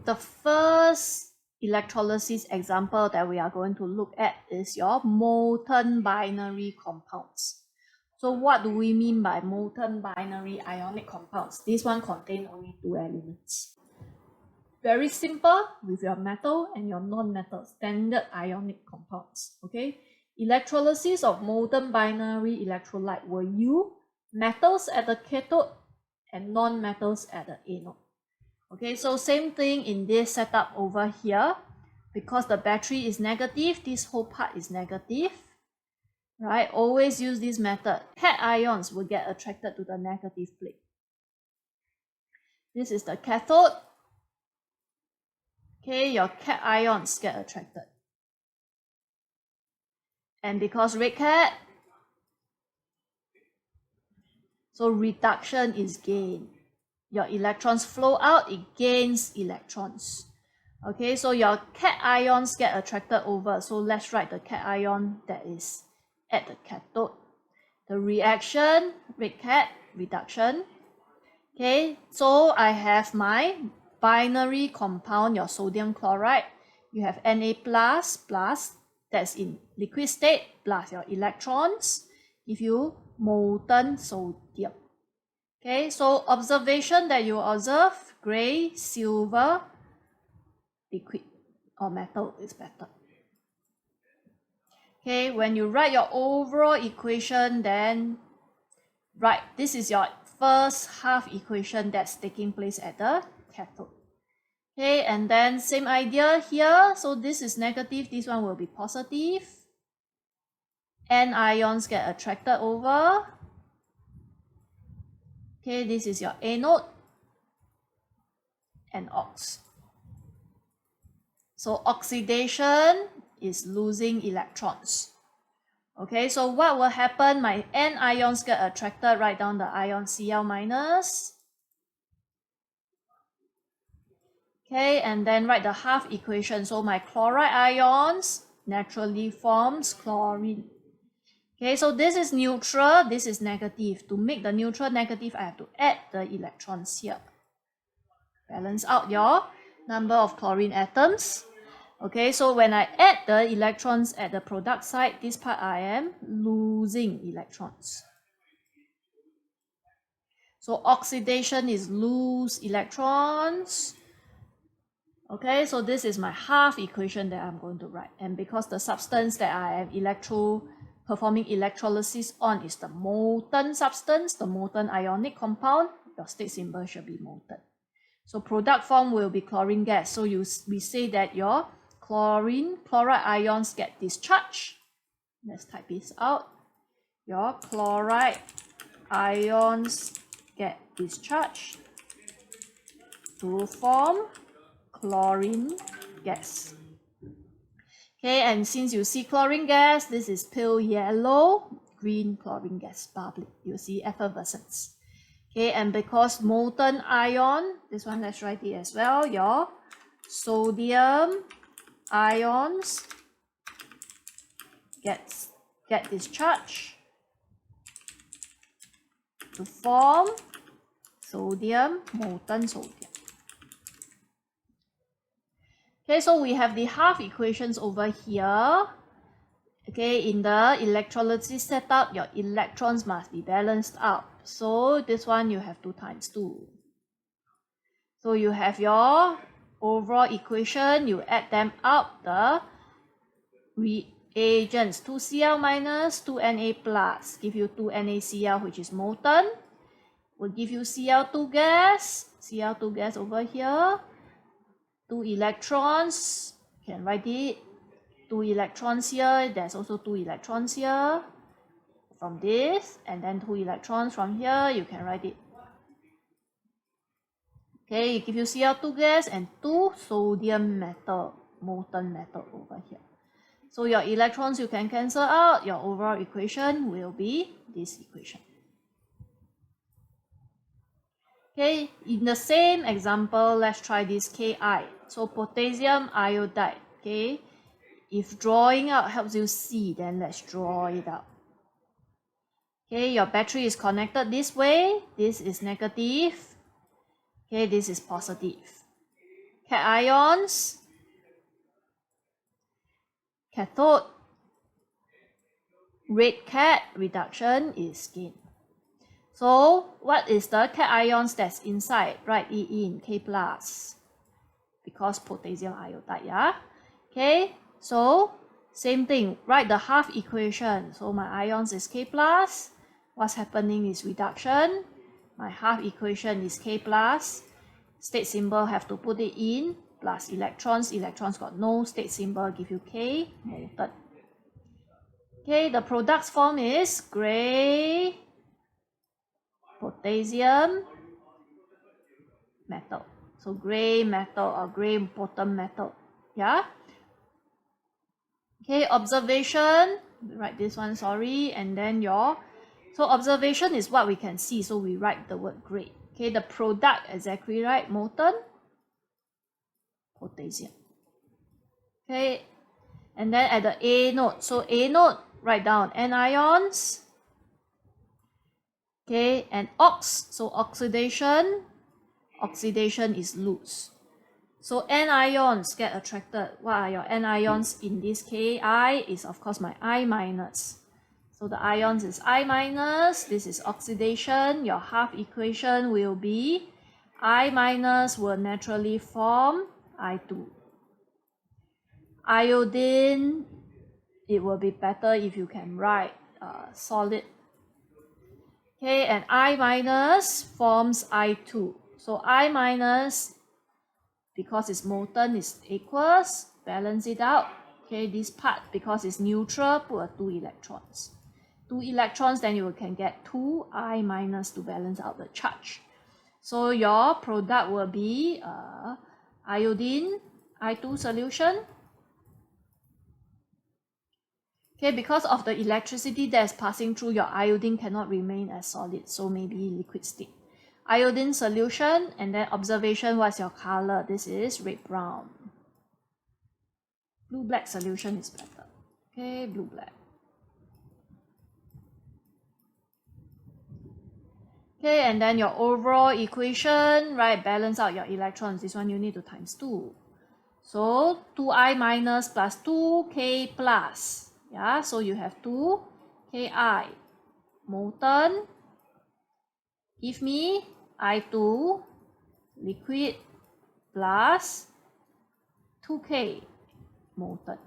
the first electrolysis example that we are going to look at is your molten binary compounds. So what do we mean by molten binary ionic compounds? This one contains only 2 elements. Very simple with your metal and your non-metal standard ionic compounds. Okay, electrolysis of molten binary electrolyte will use metals at the cathode and non-metals at the anode. Okay, so same thing in this setup over here. Because the battery is negative, this whole part is negative. Right, always use this method. Cations will get attracted to the negative plate. This is the cathode. Okay, your cations get attracted. And because red cat, so reduction is gain. Your electrons flow out, it gains electrons. Okay, so your cations get attracted over. So let's write the cation that is at the cathode. The reaction, red cat, reduction. Okay, so I have my binary compound, your sodium chloride. You have Na plus, that's in liquid state, plus your electrons, give you molten sodium. Okay, so observation that you observe, gray, silver, liquid or metal is better. Okay, when you write your overall equation, then write, this is your first half equation that's taking place at the cathode. Okay, and then same idea here. So this is negative, this one will be positive. Anions get attracted over. Okay, this is your anode and ox. So oxidation is losing electrons. Okay, so what will happen? My anions get attracted, write down the ion Cl minus. Okay, and then write the half equation. So my chloride ions naturally forms chlorine. Okay, so this is neutral, this is negative. To make the neutral negative, I have to add the electrons here. Balance out your number of chlorine atoms. Okay, so when I add the electrons at the product side, this part I am losing electrons. So oxidation is lose electrons. Okay, so this is my half equation that I'm going to write. And because the substance that I am performing electrolysis on is the molten substance, the molten ionic compound, your state symbol should be molten. So product form will be chlorine gas. So we say that your chloride ions get discharged. Let's type this out. Your chloride ions get discharged to form chlorine gas. Okay, and since you see chlorine gas, this is pale yellow, green chlorine gas, bubbly. You see effervescence. Okay, and because molten ion, this one let's write it as well, your sodium ions get discharged to form molten sodium. Okay, so we have the half equations over here. Okay, in the electrolysis setup, your electrons must be balanced out. So this one you have 2 times 2. So you have your overall equation, you add them up, the reagents, 2Cl minus, 2Na plus, give you 2NaCl, which is molten, will give you Cl2 gas over here, 2 electrons, can write it, 2 electrons here, there's also 2 electrons here from this, and then 2 electrons from here, you can write it. Okay, it gives you Cl2 gas and 2 sodium metal, molten metal over here. So your electrons you can cancel out, your overall equation will be this equation. Okay, in the same example, let's try this Ki. So potassium iodide, okay. If drawing out helps you see, then let's draw it out. Okay, your battery is connected this way. This is negative. Okay, this is positive. cations, cathode, red cat reduction is gain. So what is the cations that's inside? Write it in K plus, because potassium iodide, yeah? Okay, so same thing, write the half equation. So my ions is K plus, what's happening is reduction, my half equation is K plus, state symbol have to put it in, plus electrons got no state symbol, give you K, molten. Okay, the product's form is gray potassium metal. So gray metal or gray bottom metal. Yeah? Okay, observation. Write this one, sorry. And then so observation is what we can see. So we write the word gray. Okay, the product, exactly right. Molten potassium. Okay, and then at the A node. So A node, write down anions. Okay, and ox. So oxidation is loose. So anions get attracted. What are your anions in this Ki? Is of course my I minus. So the ions is I minus. This is oxidation. Your half equation will be I minus will naturally form I2. Iodine, it will be better if you can write solid. Okay, and I minus forms I2. So I minus, because it's molten, is equals, balance it out. Okay, this part, because it's neutral, put 2 electrons. 2 electrons, then you can get 2 I minus to balance out the charge. So your product will be iodine, I2 solution. Okay, because of the electricity that's passing through, your iodine cannot remain as solid, so maybe liquid state. Iodine solution, and then observation, what's your color? This is red-brown. Blue-black solution is better. Okay, blue-black. Okay, and then your overall equation, right, balance out your electrons. This one you need to times 2. So 2I minus plus 2K plus. Yeah, so you have 2Ki. Molten. Give me I2 liquid plus 2K molten.